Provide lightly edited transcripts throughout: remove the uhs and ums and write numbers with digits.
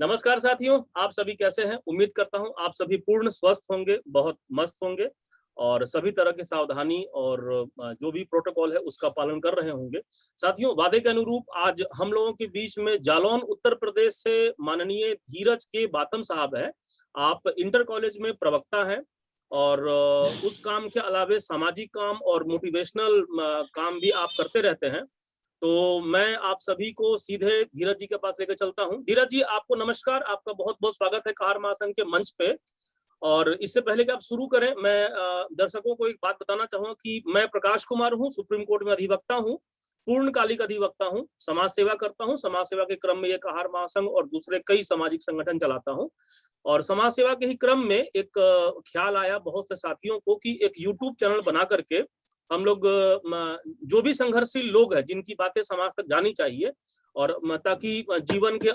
नमस्कार साथियों, आप सभी कैसे हैं? उम्मीद करता हूं आप सभी पूर्ण स्वस्थ होंगे, बहुत मस्त होंगे और सभी तरह की सावधानी और जो भी प्रोटोकॉल है उसका पालन कर रहे होंगे। साथियों, वादे के अनुरूप आज हम लोगों के बीच में जालौन उत्तर प्रदेश से माननीय धीरज के बातम साहब हैं। आप इंटर कॉलेज में प्रवक्ता हैं और उस काम के अलावे सामाजिक काम और मोटिवेशनल काम भी आप करते रहते हैं। तो मैं आप सभी को सीधे धीरज जी के पास लेकर चलता हूं। धीरज जी, आपको नमस्कार, आपका बहुत बहुत स्वागत है कार महासंघ के मंच पे। और इससे पहले कि आप शुरू करें, मैं दर्शकों को एक बात बताना चाहूंगा कि मैं प्रकाश कुमार हूं, सुप्रीम कोर्ट में अधिवक्ता हूं, पूर्णकालिक अधिवक्ता हूं, समाज सेवा करता हूं। समाज सेवा के क्रम में ये कहार महासंघ और दूसरे कई सामाजिक संगठन चलाता हूं। और समाज सेवा के ही क्रम में एक ख्याल आया बहुत से साथियों को कि एक यूट्यूब चैनल बना करके हम लोग जो भी संघर्षशील लोग हैं जिनकी बातें समाज तक जानी चाहिए और ताकि जीवन के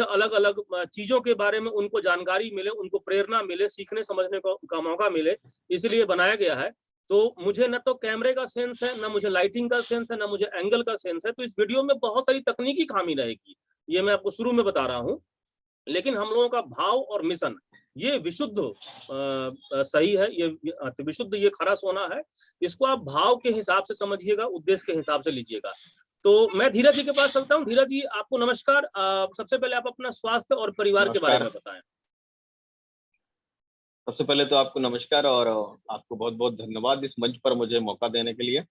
अलग अलग चीजों के बारे में उनको जानकारी मिले, उनको प्रेरणा मिले, सीखने समझने का मौका मिले, इसलिए बनाया गया है। तो मुझे न तो कैमरे का सेंस है, न मुझे लाइटिंग का सेंस है, न मुझे एंगल का सेंस है, तो इस वीडियो में बहुत सारी तकनीकी खामी रहेगी, ये मैं आपको शुरू में बता रहा हूँ। लेकिन हम लोगों का भाव और मिशन ये विशुद्ध सही है, ये अति विशुद्ध, ये खरा सोना है। इसको आप भाव के हिसाब से समझिएगा, उद्देश्य के हिसाब से लीजिएगा। तो मैं धीरज जी के पास चलता हूँ। धीरज जी, आपको नमस्कार। सबसे पहले आप अपना स्वास्थ्य और परिवार के बारे नमस्कार। में बताएं। सबसे पहले तो आपको नमस्कार और आपको बहुत-बहुत धन्यवाद इस मंच पर मुझे मौका देने के लिए।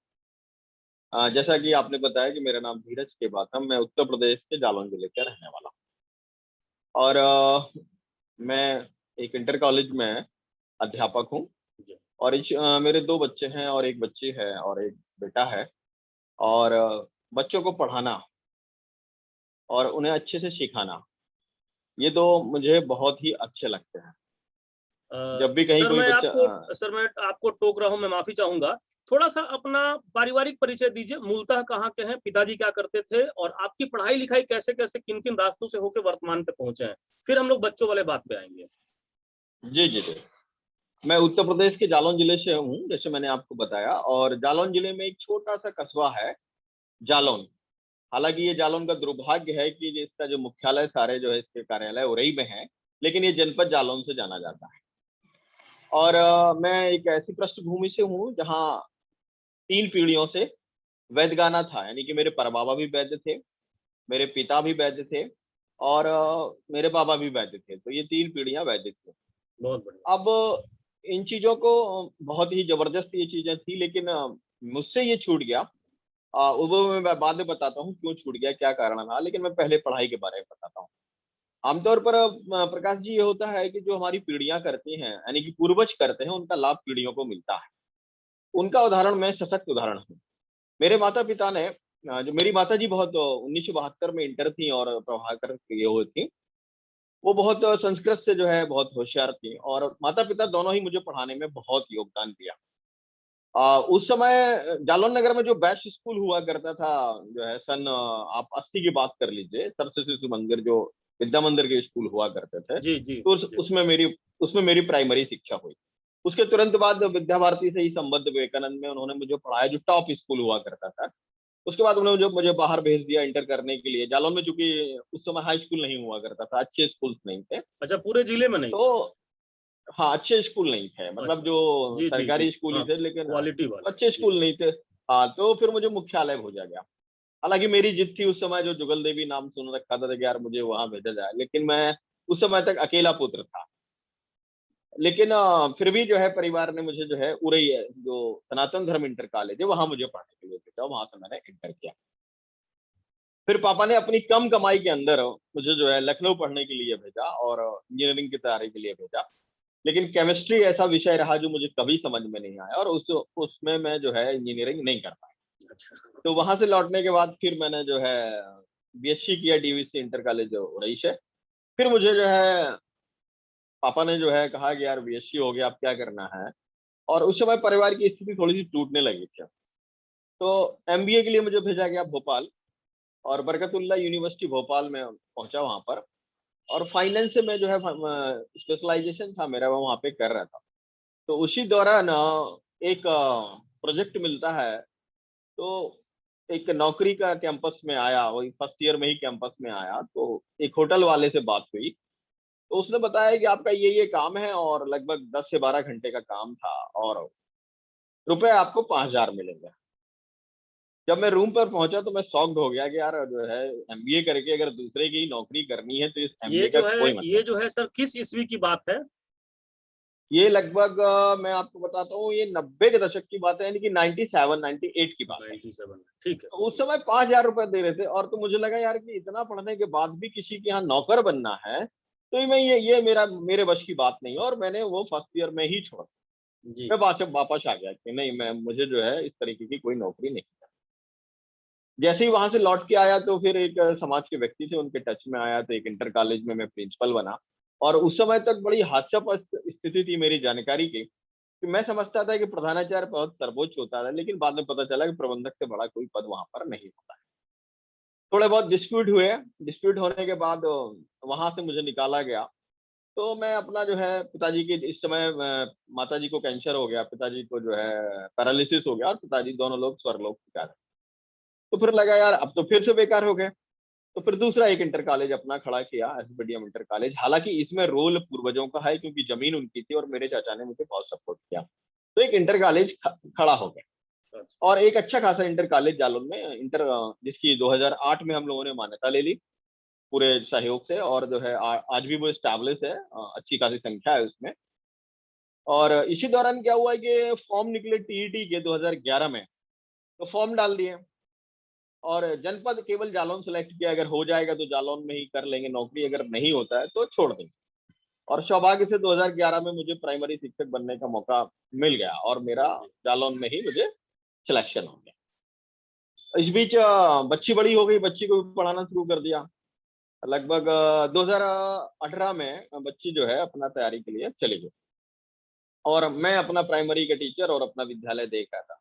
जैसा कि आपने बताया कि मेरा नाम धीरज के बातम, मैं उत्तर प्रदेश के जालौन जिले का रहने वाला हूँ और मैं एक इंटर कॉलेज में अध्यापक हूँ जी। और मेरे 2 बच्चे हैं और 1 बच्ची है और 1 बेटा है और बच्चों को पढ़ाना और उन्हें अच्छे से सिखाना, ये 2 मुझे बहुत ही अच्छे लगते हैं। जब भी कहीं कोई बच्चा सर मैं आपको टोक रहा हूँ, मैं माफी चाहूंगा। थोड़ा सा अपना पारिवारिक परिचय दीजिए, मूलतः कहाँ के हैं, पिताजी क्या करते थे और आपकी पढ़ाई लिखाई कैसे कैसे किन किन रास्तों से होकर वर्तमान पे पहुंचे हैं, फिर हम लोग बच्चों वाले बात पे आएंगे। जी, जी, जी। मैं उत्तर प्रदेश के जालौन जिले से हूँ, जैसे मैंने आपको बताया और जालौन जिले में एक छोटा-सा कस्बा है, जालौन। हालाँकि ये जालौन का दुर्भाग्य है कि ये इसका जो मुख्यालय सारे जो है इसके कार्यालय उरई में है, लेकिन ये जनपद जालौन से जाना जाता है। और मैं एक ऐसी पृष्ठभूमि से हूँ जहाँ 3 पीढ़ियों से वैदगाना था, यानी कि मेरे परबाबा भी वैद्य थे, मेरे पिता भी वैद्य थे और मेरे बाबा भी वैद्य थे, तो ये 3 पीढ़ियाँ वैदिक थी। बहुत बढ़िया। अब इन चीज़ों को बहुत ही ज़बरदस्त ये चीज़ें थी लेकिन मुझसे ये छूट गया। वो मैं बाद में बताता हूँ क्यों छूट गया, क्या कारण था, लेकिन मैं पहले पढ़ाई के बारे में बताता हूँ। आमतौर पर प्रकाश जी ये होता है कि जो हमारी पीढ़ियाँ करती हैं, यानी कि पूर्वज करते हैं, उनका लाभ पीढ़ियों को मिलता है। उनका उदाहरण मैं सशक्त उदाहरण हूँ। मेरे माता-पिता ने जो मेरी माताजी बहुत 1972 में इंटर थी और प्रभाकर ये हुई थी। वो बहुत संस्कृत से जो है बहुत होशियार थी और माता-पिता दोनों ही मुझे पढ़ाने में बहुत योगदान दिया। उस समय जालौन नगर में जो बेस्ट स्कूल हुआ करता था, जो है सन आप 80 की बात कर लीजिए, सरस्वती शिशु मंदिर जो विद्या मंदिर के स्कूल हुआ करते थे, जी जी तो जी। उसमें मेरी प्राइमरी शिक्षा हुई। उसके तुरंत बाद विद्या भारती से ही संबद्ध विवेकानंद में उन्होंने मुझे पढ़ाया जो टॉप स्कूल हुआ करता था। उसके बाद उन्होंने मुझे बाहर भेज दिया इंटर करने के लिए। जालौन में चूँकि उस समय हाई स्कूल नहीं हुआ करता था, अच्छे स्कूल्स नहीं थे। अच्छा, पूरे जिले में नहीं थे? तो हाँ, अच्छे स्कूल नहीं थे, मतलब अच्छा जो अच्छा। जी जी जी। सरकारी स्कूल ही हाँ, थे लेकिन क्वालिटी वाले। अच्छे जी। स्कूल नहीं थे। हाँ, तो फिर मुझे मुख्यालय भेजा गया। हालाँकि मेरी जिद थी उस समय जो जुगल देवी नाम सुन रखा था कि यार मुझे वहाँ भेजा जाए, लेकिन मैं उस समय तक अकेला पुत्र था। लेकिन फिर भी जो है परिवार ने मुझे जो है उरई जो सनातन धर्म इंटर कॉलेज है, वहाँ मुझे पढ़ने के लिए भेजा, वहाँ से मैंने इंटर किया। फिर पापा ने अपनी कम कमाई के अंदर मुझे जो है लखनऊ पढ़ने के लिए भेजा और इंजीनियरिंग की तैयारी के लिए भेजा। लेकिन केमिस्ट्री ऐसा विषय रहा जो मुझे कभी समझ में नहीं आया और उस उसमें मैं जो है इंजीनियरिंग नहीं कर पाया। अच्छा। तो वहाँ से लौटने के बाद फिर मैंने जो है बीएससी किया डीवीसी इंटर कॉलेज उरई से। फिर मुझे जो है पापा ने जो है कहा कि यार बीएससी हो गया, अब क्या करना है? और उस समय परिवार की स्थिति थोड़ी-सी टूटने लगी थी। तो एमबीए के लिए मुझे भेजा गया भोपाल और बरकतुल्लाह यूनिवर्सिटी भोपाल में पहुँचा वहाँ पर और फाइनेंस से मैं जो है स्पेशलाइज़ेशन था मेरा, मैं वहाँ पे कर रहा था। तो उसी दौरान एक प्रोजेक्ट मिलता है, तो एक नौकरी का कैंपस में आया, वही फर्स्ट ईयर में ही कैंपस में आया, तो एक होटल वाले से बात हुई। तो उसने बताया कि आपका ये काम है और लगभग 10 से 12 घंटे का काम था और रुपए आपको 5,000 मिलेंगे। जब मैं रूम पर पहुंचा तो मैं शॉक्ड हो गया कि यार जो है एमबीए करके अगर दूसरे की नौकरी करनी है तो इस एमबीए का कोई मतलब ये नहीं। जो है सर किस ईस्वी की बात है? ये लगभग मैं आपको बताता हूँ, ये 90 के दशक की बात है, यानी कि 97 98 की बात है। 97, ठीक है। तो उस समय 5,000 रुपए दे रहे थे और तो मुझे लगा यार कि इतना पढ़ने के बाद भी किसी के यहाँ नौकर बनना है, तो मैं ये मेरे वश की बात नहीं है और मैंने वो फर्स्ट ईयर में ही छोड़ा। जी। मैं वापस आ गया कि नहीं, मैं मुझे जो है इस तरीके की कोई नौकरी नहीं। जैसे ही वहां से लौट के आया तो फिर एक समाज के व्यक्ति थे, उनके टच में आया, तो एक इंटर कॉलेज में मैं प्रिंसिपल बना। और उस समय तक बड़ी हास्यास्पद स्थिति थी मेरी जानकारी की, कि मैं समझता था कि प्रधानाचार्य पद सर्वोच्च होता है, लेकिन बाद में पता चला कि प्रबंधक से बड़ा कोई पद वहां पर नहीं होता है। थोड़े बहुत डिस्प्यूट हुए। डिस्प्यूट होने के बाद वहां से मुझे निकाला गया। तो मैं अपना जो है पिताजी के इस समय माताजी को कैंसर हो गया, पिताजी को जो है पैरालिसिस हो गया और पिताजी दोनों लोग स्वर्गलोक सिधारे। तो फिर लगा यार अब तो फिर से बेकार हो गए। तो फिर दूसरा एक इंटर कॉलेज अपना खड़ा किया, एसबीडीएम इंटर कॉलेज। हालांकि इसमें रोल पूर्वजों का है क्योंकि जमीन उनकी थी और मेरे चाचा ने मुझे बहुत सपोर्ट किया। तो एक इंटर कॉलेज खड़ा हो गया अच्छा। और एक अच्छा खासा इंटर कॉलेज जालौन में इंटर, जिसकी 2008 में हम लोगों ने मान्यता ले ली पूरे सहयोग से। और जो है आज भी वो स्टैब्लिश है, अच्छी खासी संख्या है उसमें। और इसी दौरान क्या हुआ कि फॉर्म निकले टीईटी के 2011 में, तो फॉर्म डाल दिए और जनपद केवल जालौन सेलेक्ट किया, अगर हो जाएगा तो जालौन में ही कर लेंगे नौकरी, अगर नहीं होता है तो छोड़ देंगे। और सौभाग्य से 2011 में मुझे प्राइमरी शिक्षक बनने का मौका मिल गया और मेरा जालौन में ही मुझे सिलेक्शन हो गया। इस बीच बच्ची बड़ी हो गई, बच्ची को भी पढ़ाना शुरू कर दिया। लगभग 2018 में बच्ची जो है अपना तैयारी के लिए चली गई और मैं अपना प्राइमरी का टीचर और अपना विद्यालय देख रहा था।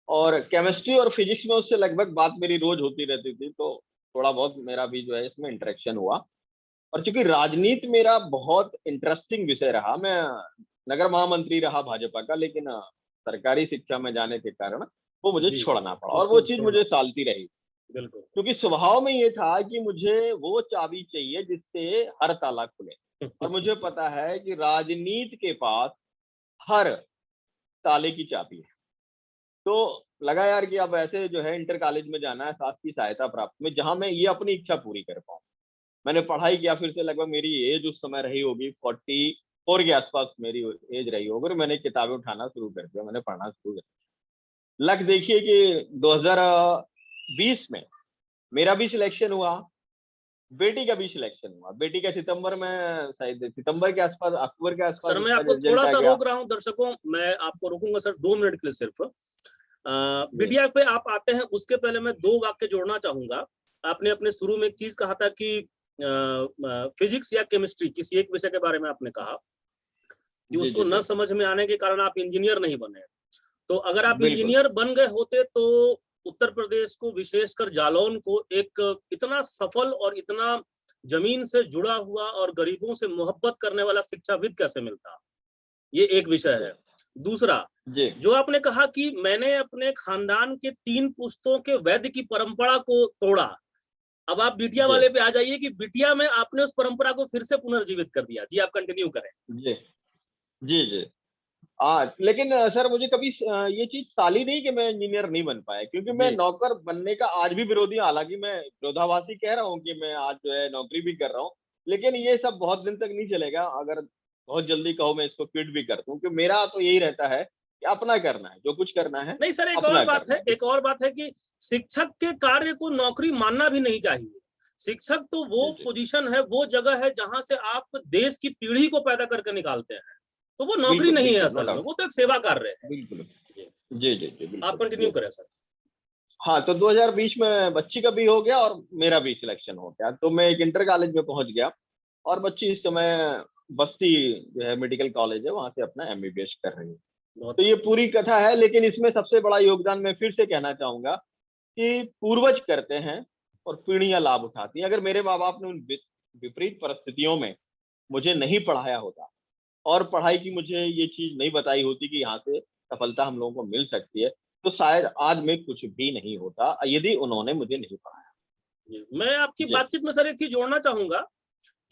और केमिस्ट्री और फिजिक्स में उससे लगभग बात मेरी रोज होती रहती थी, तो थोड़ा बहुत मेरा भी जो है इसमें इंटरेक्शन हुआ। और चूंकि राजनीति मेरा बहुत इंटरेस्टिंग विषय रहा, मैं नगर महामंत्री रहा भाजपा का, लेकिन सरकारी शिक्षा में जाने के कारण वो मुझे जी, छोड़ना पड़ा और वो उसको चीज छोड़ना मुझे पड़ा। सालती रही। बिल्कुल। क्योंकि स्वभाव में ये था कि मुझे वो चाबी चाहिए जिससे हर ताला खुले। और मुझे पता है कि राजनीति के पास हर ताले की चाबी है। तो लगा यार कि अब ऐसे जो है इंटर कॉलेज में जाना है सास की सहायता प्राप्त में, जहां मैं ये अपनी इच्छा पूरी कर पाऊँ। मैंने पढ़ाई किया, फिर से लगभग मेरी एज उस समय रही होगी 44 के आसपास मेरी एज रही होगी, और मैंने किताबें उठाना शुरू कर दिया, मैंने पढ़ना शुरू कर दिया। लग देखिए कि 2020 में मेरा भी सिलेक्शन हुआ, बेटी का भी सिलेक्शन हुआ। बेटी का सितंबर में, शायद सितंबर के आसपास, अक्टूबर के आसपास सर मैं उसका आपको रिजल्ट थोड़ा आ सा गया। रोक रहा हूँ, दर्शकों मैं आपको रोकूंगा सर 2 मिनट के लिए सिर्फ। जी मीडिया पे आप आते हैं उसके पहले मैं 2 वाक्य जोड़ना चाहूंगा। आपने अपने शुरू में एक चीज कहा था कि फिजिक्स या केमिस्ट्री किसी एक विषय के बारे में आपने कहा कि जी उसको जी न जी समझ में आने के कारण आप इंजीनियर नहीं बने। तो अगर आप बिल्कुल इंजीनियर बन गए होते तो उत्तर प्रदेश को, विशेषकर जालौन को, एक इतना सफल और इतना जमीन से जुड़ा हुआ और गरीबों से मोहब्बत करने वाला शिक्षाविद कैसे मिलता? ये एक विषय जी है। दूसरा, जी जो आपने कहा कि मैंने अपने खानदान के 3 पुश्तों के वैद्य की परंपरा को तोड़ा। अब आप बिटिया जी वाले पे आ जाइए कि बिटिया में आपने उस परंपरा को फिर से पुनर्जीवित कर दिया। जी आप कंटिन्यू करें। जी जी जी। लेकिन सर मुझे कभी ये चीज साली नहीं कि मैं इंजीनियर नहीं बन पाया, क्योंकि मैं जी। नौकर बनने का आज भी विरोधी हूं। हालांकि मैं विरोधाभासी कह रहा हूँ कि मैं आज जो है नौकरी भी कर रहा हूँ, लेकिन ये सब बहुत दिन तक नहीं चलेगा। अगर बहुत जल्दी कहो मैं इसको क्विट भी कर दूं, क्योंकि मेरा तो यही रहता है कि अपना करना है, जो कुछ करना है नहीं सर, एक और अपना बात करना है, है। एक और बात है कि शिक्षक के कार्य को नौकरी मानना भी नहीं चाहिए। शिक्षक तो वो जी जी पोजीशन है, वो जगह है जहां से आप देश की पीढ़ी को पैदा करके निकालते हैं। तो वो नौकरी बिल्कुल नहीं है बिल्कुल, नो असल में, डाउट। वो तो एक सेवा कार्य है। बिल्कुल। जी। जी जी जी आप बिल्कुल कंटिन्यू जी। करें सर। हाँ, तो 2020 में बच्ची का भी हो गया और मेरा भी सिलेक्शन हो गया, तो मैं एक इंटर कॉलेज में पहुंच गया। और बच्ची इस समय बस्ती जो है मेडिकल कॉलेज है, वहां से अपना एमबीबीएस कर रही है। बहुत तो ये बढ़िया। पूरी कथा है, लेकिन इसमें सबसे बड़ा योगदान मैं फिर से कहना चाहूंगा कि पूर्वज करते हैं और पीढ़ियां लाभ उठाती हैं। अगर मेरे माँ बाप ने उन विपरीत परिस्थितियों में मुझे नहीं पढ़ाया होता और पढ़ाई की मुझे ये चीज नहीं बताई होती कि यहाँ से सफलता हम लोगों को मिल सकती है, तो शायद आज मैं कुछ भी नहीं होता यदि उन्होंने मुझे नहीं पढ़ाया। मैं आपकी जी बातचीत में सर एक चीज जोड़ना चाहूंगा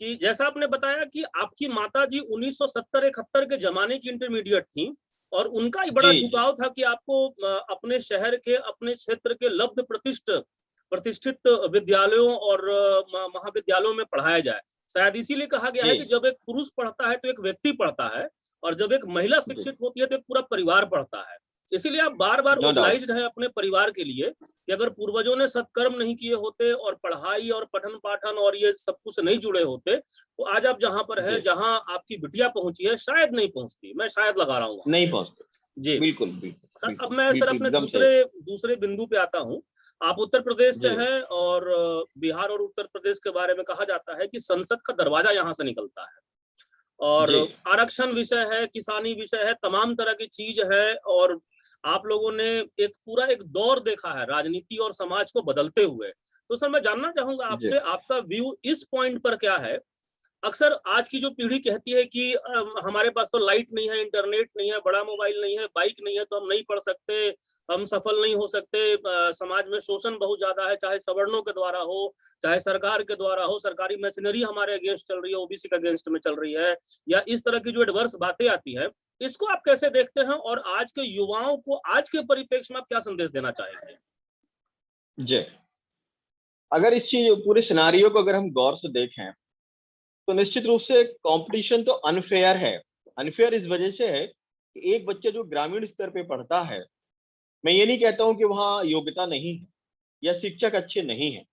कि जैसा आपने बताया कि आपकी माता जी 1970-71 के जमाने की इंटरमीडिएट थी और उनका ही बड़ा जी जी झुकाव था कि आपको अपने शहर के, अपने क्षेत्र के लब्ध प्रतिष्ठित विद्यालयों और महाविद्यालयों में पढ़ाया जाए। शायद इसीलिए कहा गया जी है कि जब एक पुरुष पढ़ता है तो एक व्यक्ति पढ़ता है, और जब एक महिला जी शिक्षित होती है तो एक पूरा परिवार पढ़ता है। इसीलिए आप बार बार नो डाउट। ओब्लाइज्ड हैं अपने परिवार के लिए कि अगर पूर्वजों ने सत्कर्म नहीं किए होते और पढ़ाई और पठन पाठन और ये सब कुछ नहीं जुड़े होते, तो आज आप जहां पर है, जी जहां आपकी बिटिया पहुंची है, शायद नहीं पहुंचती। मैं शायद लगा रहा हूँ वहां नहीं पर। पहुंचते। जी बिल्कुल बिल्कुल सर, अब बिल्कुल मैं सर बिल्कुल अपने एकदम सही। दूसरे दूसरे बिंदु पे आता हूँ। आप उत्तर प्रदेश से जी हैं और बिहार और उत्तर प्रदेश के बारे में कहा जाता है कि संसद का दरवाजा यहाँ से निकलता है, और जी आरक्षण विषय है, किसानी विषय है, तमाम तरह की चीज है। और आप लोगों ने एक पूरा एक दौर देखा है राजनीति और समाज को बदलते हुए। तो सर मैं जानना चाहूंगा जी आपसे, आपका व्यू इस पॉइंट पर क्या है। अक्सर आज की जो पीढ़ी कहती है कि हमारे पास तो लाइट नहीं है, इंटरनेट नहीं है, बड़ा मोबाइल नहीं है, बाइक नहीं है, तो हम नहीं पढ़ सकते, हम सफल नहीं हो सकते, समाज में शोषण बहुत ज्यादा है, चाहे सवर्णों के द्वारा हो, चाहे सरकार के द्वारा हो, सरकारी मशीनरी हमारे अगेंस्ट चल रही है, ओबीसी के अगेंस्ट में चल रही है, या इस तरह की जो एडवर्स बातें आती है, इसको आप कैसे देखते हैं, और आज के युवाओं को आज के परिप्रेक्ष्य में आप क्या संदेश देना चाहेंगे। जी। अगर इस चीज पूरे सिनारियो को अगर हम गौर से देखें तो निश्चित रूप से कंपटीशन तो अनफेयर है। अनफेयर इस वजह से है कि एक बच्चा जो ग्रामीण स्तर पे पढ़ता है, मैं ये नहीं कहता हूं कि वहाँ योग्यता नहीं है या शिक्षक अच्छे नहीं हैं,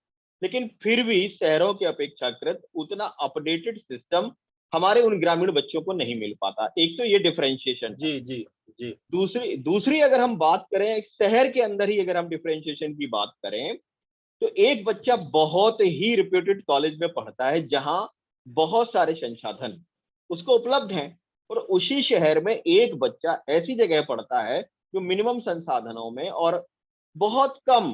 लेकिन फिर भी शहरों के अपेक्षाकृत उतना अपडेटेड सिस्टम हमारे उन ग्रामीण बच्चों को नहीं मिल पाता। एक तो ये डिफरेंशिएशन है। जी जी जी दूसरी दूसरी अगर हम बात करें एक शहर के अंदर ही अगर हम डिफरेंशिएशन की बात करें तो एक बच्चा बहुत ही रिप्यूटेड कॉलेज में पढ़ता है जहां बहुत सारे संसाधन उसको उपलब्ध हैं, और उसी शहर में एक बच्चा ऐसी जगह पढ़ता है जो मिनिमम संसाधनों में और बहुत कम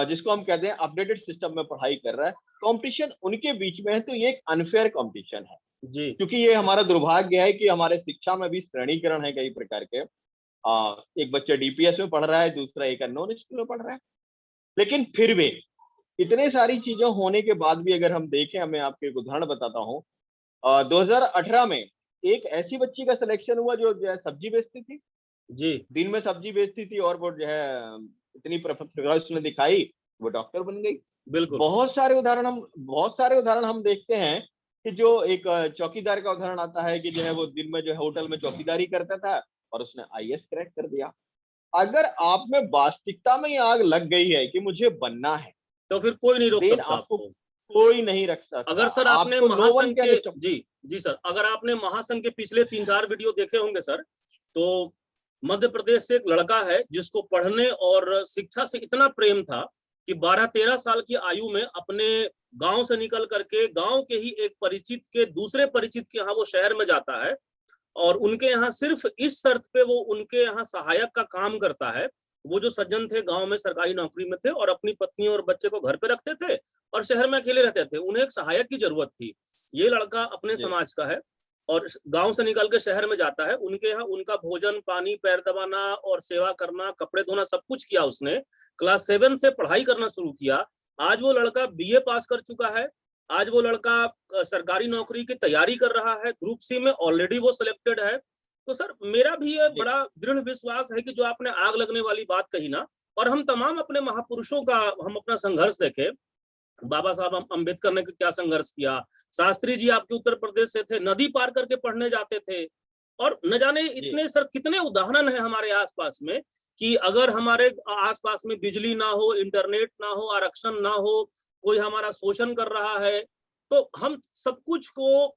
जिसको हम कहते हैं अपडेटेड सिस्टम में पढ़ाई कर रहा है। कंपटीशन उनके बीच में है, तो ये एक अनफेयर कंपटीशन है। जी क्योंकि ये हमारा दुर्भाग्य है कि हमारे शिक्षा में भी श्रेणीकरण है कई प्रकार के। एक बच्चा डीपीएस में पढ़ रहा है, दूसरा एक अननोन स्कूल में पढ़ रहा है, लेकिन फिर भी इतने सारी चीजें होने के बाद भी अगर हम देखें, मैं आपको एक उदाहरण बताता हूँ। 2018 में एक ऐसी बच्ची का सिलेक्शन हुआ जो है सब्जी बेचती थी, जी दिन में सब्जी बेचती थी, और वो जो है इतनी प्रतिभा उसने दिखाई, वो डॉक्टर बन गई। बिल्कुल बहुत सारे उदाहरण हम देखते हैं कि जो एक चौकीदार का उदाहरण आता है कि जो है वो दिन में जो है होटल में चौकीदारी करता था और उसने आईएएस क्रैक कर दिया। अगर आप में वास्तविकता में ये आग लग गई है कि मुझे बनना है, तो फिर कोई नहीं रोक देन सकता आपको आपको। कोई नहीं रख सकता। अगर सर आपने आपको नो वन महासंघ कैन के, स्टॉप। जी जी सर, अगर आपने महासंघ के पिछले 3-4 वीडियो देखे होंगे सर, तो मध्य प्रदेश से एक लड़का है जिसको पढ़ने और शिक्षा से इतना प्रेम था कि 12-13 साल की आयु में अपने गांव से निकल करके गांव के ही एक परिचित के दूसरे परिचित के यहाँ वो शहर में जाता है, और उनके यहाँ सिर्फ इस शर्त पे वो उनके यहाँ सहायक का काम करता है। वो जो सज्जन थे गांव में सरकारी नौकरी में थे और अपनी पत्नी और बच्चे को घर पे रखते थे और शहर में अकेले रहते थे, उन्हें एक सहायक की जरूरत थी। ये लड़का अपने जी समाज का है और गांव से निकल के शहर में जाता है, उनके यहाँ उनका भोजन पानी, पैर दबाना और सेवा करना, कपड़े धोना, सब कुछ किया उसने। क्लास 7 से पढ़ाई करना शुरू किया। आज वो लड़का बीए पास कर चुका है। आज वो लड़का सरकारी नौकरी की तैयारी कर रहा है, ग्रुप सी में ऑलरेडी वो सिलेक्टेड है। तो सर मेरा भी ये जी बड़ा दृढ़ विश्वास है कि जो आपने आग लगने वाली बात कही ना, और हम तमाम अपने महापुरुषों का हम अपना संघर्ष देखें, बाबा साहब अम्बेडकर ने क्या संघर्ष किया, शास्त्री जी आपके उत्तर प्रदेश से थे, नदी पार करके पढ़ने जाते थे, और न जाने जी इतने सर कितने उदाहरण है हमारे आसपास में कि अगर हमारे आसपास में बिजली ना हो, इंटरनेट ना हो, आरक्षण ना हो, कोई हमारा शोषण कर रहा है, तो हम सब कुछ को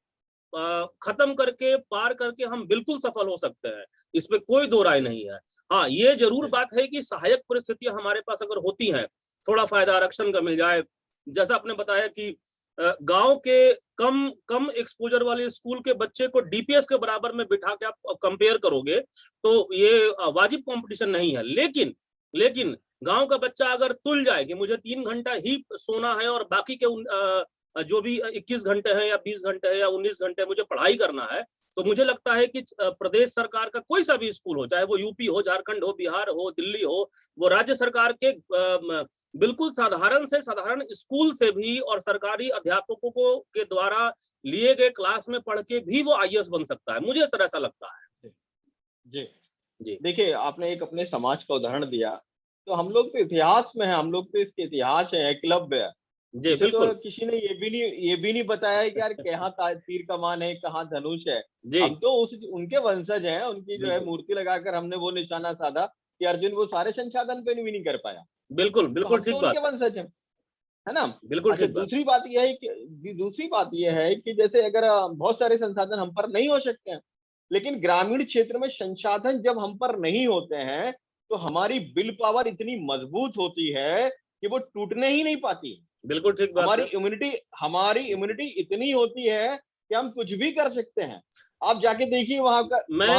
खत्म करके पार करके हम बिल्कुल सफल हो सकते हैं। इसमें कोई दो राय नहीं है। हाँ, ये जरूर जी बात है कि सहायक परिस्थितियां हमारे पास अगर होती हैं, थोड़ा फायदा आरक्षण का मिल जाए, जैसा आपने बताया कि गांव के कम कम एक्सपोजर वाले स्कूल के बच्चे को डीपीएस के बराबर में बिठा के आप कंपेयर करोगे तो ये वाजिब कंपटीशन नहीं है। लेकिन गांव का बच्चा अगर तुल जाए कि मुझे 3 घंटा ही सोना है और बाकी के जो भी 21 घंटे हैं या 20 घंटे हैं या 19 घंटे मुझे पढ़ाई करना है, तो मुझे लगता है कि प्रदेश सरकार का कोई सा भी स्कूल हो, चाहे वो यूपी हो, झारखंड हो, बिहार हो, दिल्ली हो, वो राज्य सरकार के बिल्कुल साधारण से साधारण स्कूल से भी और सरकारी अध्यापकों को के द्वारा लिए गए क्लास में पढ़ के भी वो आईएएस बन सकता है। मुझे सर ऐसा लगता है। जी। जी देखिए, आपने एक अपने समाज का उदाहरण दिया, तो हम लोग तो इतिहास में हैं, हम लोग तो इसके इतिहास है, एकलव्य है। जी इसे तो बिल्कुल। किसी ने ये भी नहीं बताया है कि यार कहाँ तीर कमान है, कहाँ धनुष है। जी हम तो उस उनके वंशज हैं, उनकी जो है बिल्कुल मूर्ति लगाकर हमने वो निशाना साधा कि अर्जुन वो सारे संसाधन पे भी नहीं कर पाया। बिल्कुल तो बिल्कुल हम तो ठीक उनके बात है। वंशज हैं, है ना? बिल्कुल अच्छा, ठीक बात। दूसरी बात ये है कि जैसे अगर बहुत सारे संसाधन हम पर नहीं हो सकते हैं, लेकिन ग्रामीण क्षेत्र में संसाधन जब हम पर नहीं होते हैं, तो हमारी विल पावर इतनी मजबूत होती है कि वो टूटने ही नहीं पाती। बिल्कुल ठीक बात हमारी है। इम्यूनिटी हमारी इम्यूनिटी इतनी होती है कि हम कुछ भी कर सकते हैं। आप जाके देखिए मैं वहां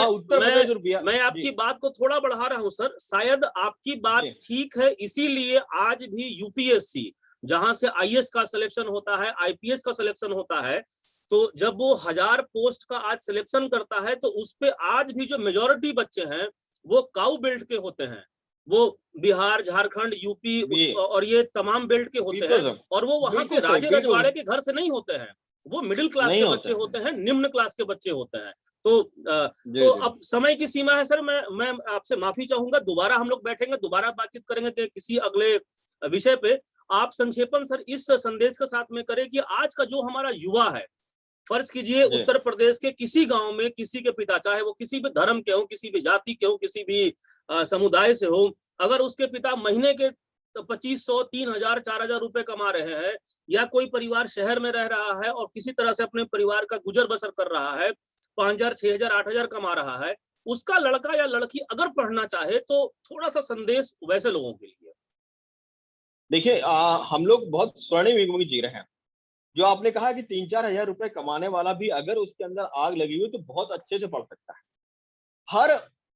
उत्तर मैं प्रदेश और बिहार। मैं जी, आपकी बात को थोड़ा बढ़ा रहा हूं सर, शायद आपकी बात जी, ठीक है, इसीलिए आज भी यूपीएससी जहां से आईएएस का सिलेक्शन होता है, आईपीएस का सिलेक्शन होता है, तो जब वो 1000 पोस्ट का आज सिलेक्शन करता है, तो उस पे आज भी जो मेजोरिटी बच्चे हैं वो काउ बेल्ट के होते हैं। वो बिहार, झारखंड, यूपी जी, और ये तमाम बेल्ट के होते बिल्कुल हैं, सर, और वो वहां के बिल्कुल सही, राजे बिल्कुल रजवाड़े के घर से नहीं होते हैं। वो मिडिल क्लास नहीं के होता बच्चे है। होते हैं, निम्न क्लास के बच्चे होते हैं। तो जी, तो जी, अब समय की सीमा है सर, मैं आपसे माफी चाहूंगा, दोबारा हम लोग बैठेंगे, दोबारा बातचीत करेंगे कि किसी अगले विषय पे। आप संक्षेपण सर इस संदेश के साथ में करें कि आज का जो हमारा युवा है, फर्ज कीजिए जी। उत्तर प्रदेश के किसी गांव में किसी के पिता, चाहे वो किसी भी धर्म के हो, किसी भी जाति के हो, किसी भी समुदाय से हो, अगर उसके पिता महीने के 2500, 3000, 4000 रुपए कमा रहे हैं, या कोई परिवार शहर में रह रहा है और किसी तरह से अपने परिवार का गुजर बसर कर रहा है, 5000, 6000, 8000 कमा रहा है, उसका लड़का या लड़की अगर पढ़ना चाहे तो थोड़ा सा संदेश वैसे लोगों के लिए। देखिए, हम लोग बहुत स्वर्णिम युग में जी रहे हैं। जो आपने कहा कि 3-4 हजार रुपए कमाने वाला भी अगर उसके अंदर आग लगी हुई तो बहुत अच्छे से पढ़ सकता है। हर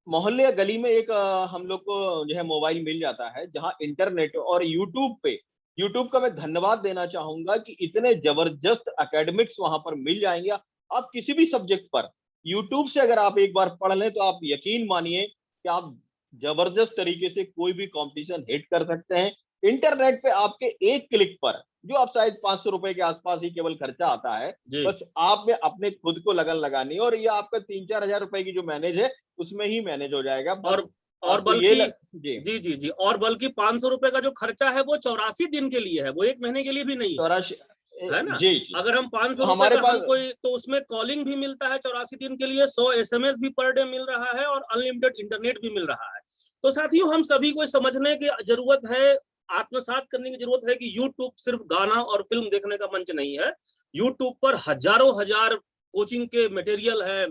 मोहल्ले या गली में एक हम लोग को जो है मोबाइल मिल जाता है, जहां इंटरनेट और यूट्यूब का मैं धन्यवाद देना चाहूंगा कि इतने जबरदस्त एकेडमिक्स वहां पर मिल जाएंगे। आप किसी भी सब्जेक्ट पर यूट्यूब से अगर आप एक बार पढ़ लें तो आप यकीन मानिए कि आप जबरदस्त तरीके से कोई भी कंपटीशन हिट कर सकते हैं। इंटरनेट पे आपके एक क्लिक पर, जो आप शायद 500 रुपए के आसपास ही केवल खर्चा आता है, जी। बस आप में अपने खुद को लगन लगानी है और ये आपका 3-4 हजार रुपए की जो मैनेज है उसमें ही मैनेज हो जाएगा। बस और आपको ये बल्कि जी, जी जी जी, और बल्कि 500 रुपए का जो खर्चा है वो 84 दिन के लिए है, वो 1 महीने के लिए भी नहीं है। 84 है ना? जी, जी। अगर हम 500 तो रुपए हमारे का हम पास कोई, तो उसमें कॉलिंग भी मिलता है 84 दिन के लिए, 100 एसएमएस भी पर डे मिल रहा है, और अनलिमिटेड इंटरनेट भी मिल रहा है। तो साथियों, हम सभी को समझने की जरूरत है, आत्मसात करने की जरूरत है कि यूट्यूब सिर्फ गाना और फिल्म देखने का मंच नहीं है। यूट्यूब पर हजारों हजार कोचिंग के मटेरियल है,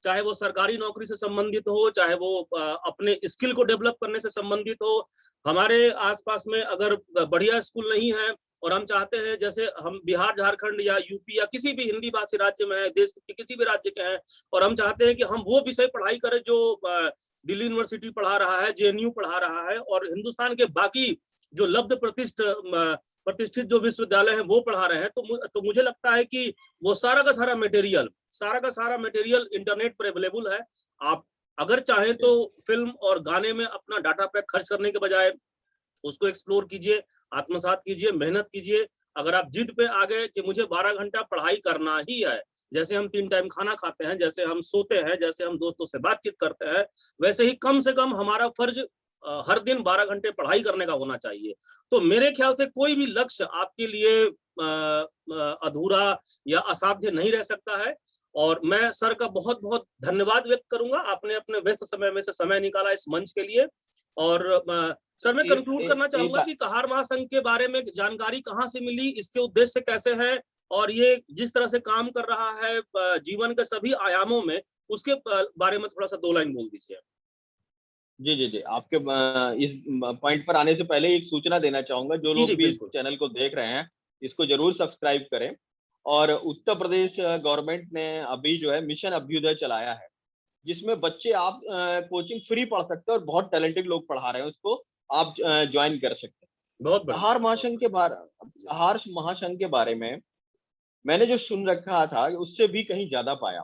चाहे वो सरकारी नौकरी से संबंधित हो, चाहे वो अपने स्किल को डेवलप करने से संबंधित हो। हमारे आसपास में अगर बढ़िया स्कूल नहीं है, और हम चाहते हैं, जैसे हम बिहार, झारखंड या यूपी या किसी भी हिंदी भाषी राज्य में है, देश के किसी भी राज्य के हैं, और हम चाहते हैं कि हम वो विषय पढ़ाई करें जो दिल्ली यूनिवर्सिटी पढ़ा रहा है, जेएनयू पढ़ा रहा है, और हिंदुस्तान के बाकी जो लब्ध प्रतिष्ठित जो विश्वविद्यालय हैं वो पढ़ा रहे हैं, तो मुझे लगता है कि वो सारा का सारा मटेरियल इंटरनेट पर अवेलेबल है। आप अगर चाहें तो फिल्म और गाने में अपना डाटा पैक खर्च करने के बजाय उसको एक्सप्लोर कीजिए, आत्मसात कीजिए, मेहनत कीजिए। अगर आप जिद पे आ गए कि मुझे 12 घंटा पढ़ाई करना ही है, जैसे हम 3 टाइम खाना खाते हैं, जैसे हम सोते हैं, जैसे हम दोस्तों से बातचीत करते हैं, वैसे ही कम से कम हमारा फर्ज हर दिन 12 घंटे पढ़ाई करने का होना चाहिए। तो मेरे ख्याल से कोई भी लक्ष्य आपके लिए अधूरा या असाध्य नहीं रह सकता है। और मैं सर का बहुत बहुत धन्यवाद व्यक्त करूंगा, आपने अपने व्यस्त समय में से समय निकाला इस मंच के लिए। और सर, मैं एक कंक्लूड एक करना एक चाहूंगा बात कि कहार महासंघ के बारे में जानकारी कहाँ से मिली, इसके उद्देश्य कैसे है, और ये जिस तरह से काम कर रहा है जीवन के सभी आयामों में, उसके बारे में थोड़ा सा 2 लाइन बोल दीजिए। जी, जी, जी। आपके इस पॉइंट पर आने से पहले एक सूचना देना चाहूँगा, जो जी लोग जी भी इस बिल्कुल। चैनल को देख रहे हैं, इसको ज़रूर सब्सक्राइब करें। और उत्तर प्रदेश गवर्नमेंट ने अभी जो है मिशन अभ्युदय चलाया है, जिसमें बच्चे आप कोचिंग फ्री पढ़ सकते हैं और बहुत टैलेंटेड लोग पढ़ा रहे हैं उसको, आप जॉइन कर सकते हैं। बहुत बढ़िया, कहार बहुत महासंघ के बढ़िया। बारे जी कहार महासंघ के बारे में मैंने जो सुन रखा था उससे भी कहीं ज्यादा पाया।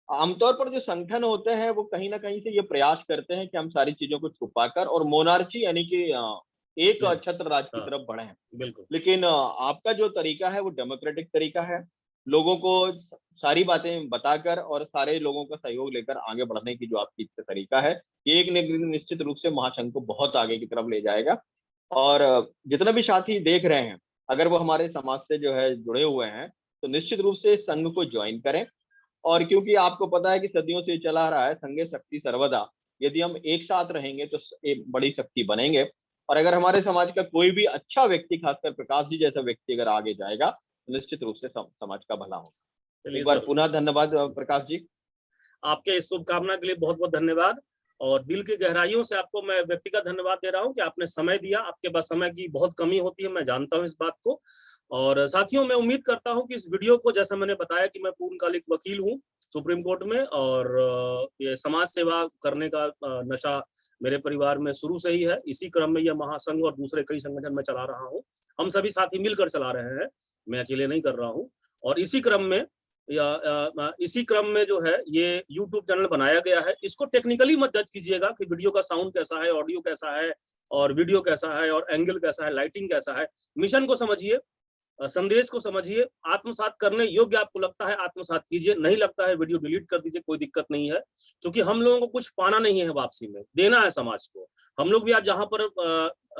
आमतौर पर जो संगठन होते हैं वो कहीं ना कहीं से ये प्रयास करते हैं कि हम सारी चीजों को छुपाकर और मोनार्ची यानी कि एक जी छत्र राज की हाँ तरफ बढ़े। बिल्कुल। लेकिन आपका जो तरीका है वो डेमोक्रेटिक तरीका है, लोगों को सारी बातें बताकर और सारे लोगों का सहयोग लेकर आगे बढ़ने की जो आपकी तरीका है, ये एक निश्चित रूप से महासंघ को बहुत आगे की तरफ ले जाएगा। और जितने भी साथी देख रहे हैं, अगर वो हमारे समाज से जो है जुड़े हुए हैं, तो निश्चित रूप से इस संघ को ज्वाइन करें। और क्योंकि आपको पता है कि सदियों से ये चला आ रहा है, संघे शक्ति सर्वदा। यदि हम एक साथ रहेंगे तो एक बड़ी शक्ति बनेंगे। और अगर हमारे समाज का कोई भी अच्छा व्यक्ति, खासकर प्रकाश जी जैसा व्यक्ति अगर आगे जाएगा, तो निश्चित रूप से समाज का भला होगा। चलिए एक बार सर, पुनः धन्यवाद प्रकाश जी। आपके इस शुभकामना के लिए बहुत बहुत धन्यवाद। और दिल की गहराइयों से आपको मैं व्यक्तिगत धन्यवाद दे रहा हूं कि आपने समय दिया। आपके पास समय की बहुत कमी होती है, मैं जानता हूं इस बात को। और साथियों, मैं उम्मीद करता हूं कि इस वीडियो को, जैसा मैंने बताया कि मैं पूर्णकालिक वकील हूं सुप्रीम कोर्ट में, और ये समाज सेवा करने का नशा मेरे परिवार में शुरू से ही है। इसी क्रम में यह महासंघ और दूसरे कई संगठन में चला रहा हूँ। हम सभी साथी मिलकर चला रहे हैं, मैं अकेले नहीं कर रहा हूँ। और इसी क्रम में जो है ये YouTube चैनल बनाया गया है। इसको टेक्निकली मत जज कीजिएगा कि वीडियो का साउंड कैसा है, ऑडियो कैसा है, और वीडियो कैसा है, और एंगल कैसा है, लाइटिंग कैसा है। मिशन को समझिए, संदेश को समझिए। आत्मसात करने योग्य आपको लगता है आत्मसात कीजिए, नहीं लगता है वीडियो डिलीट कर दीजिए, कोई दिक्कत नहीं है। क्योंकि हम लोगों को कुछ पाना नहीं है वापसी में, देना है समाज को। हम लोग भी आज जहां पर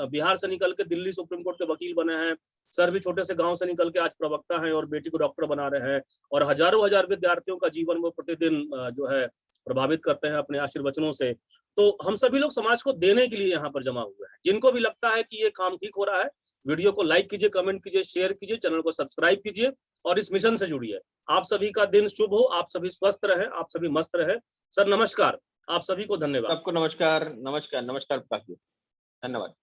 बिहार से निकल के दिल्ली सुप्रीम कोर्ट के वकील बने हैं, सर भी छोटे से गांव से निकल के आज प्रवक्ता हैं और बेटी को डॉक्टर बना रहे हैं, और हजारों हजार विद्यार्थियों का जीवन वो प्रतिदिन जो है प्रभावित करते हैं अपने आशीर्वचनों से। तो हम सभी लोग समाज को देने के लिए यहाँ पर जमा हुए हैं। जिनको भी लगता है कि ये काम ठीक हो रहा है, वीडियो को लाइक कीजिए, कमेंट कीजिए, शेयर कीजिए, चैनल को सब्सक्राइब कीजिए और इस मिशन से जुड़िए। आप सभी का दिन शुभ हो, आप सभी स्वस्थ रहे, आप सभी मस्त रहे। सर नमस्कार, आप सभी को धन्यवाद। सबको नमस्कार, नमस्कार, नमस्कार प्रकाश जी, धन्यवाद।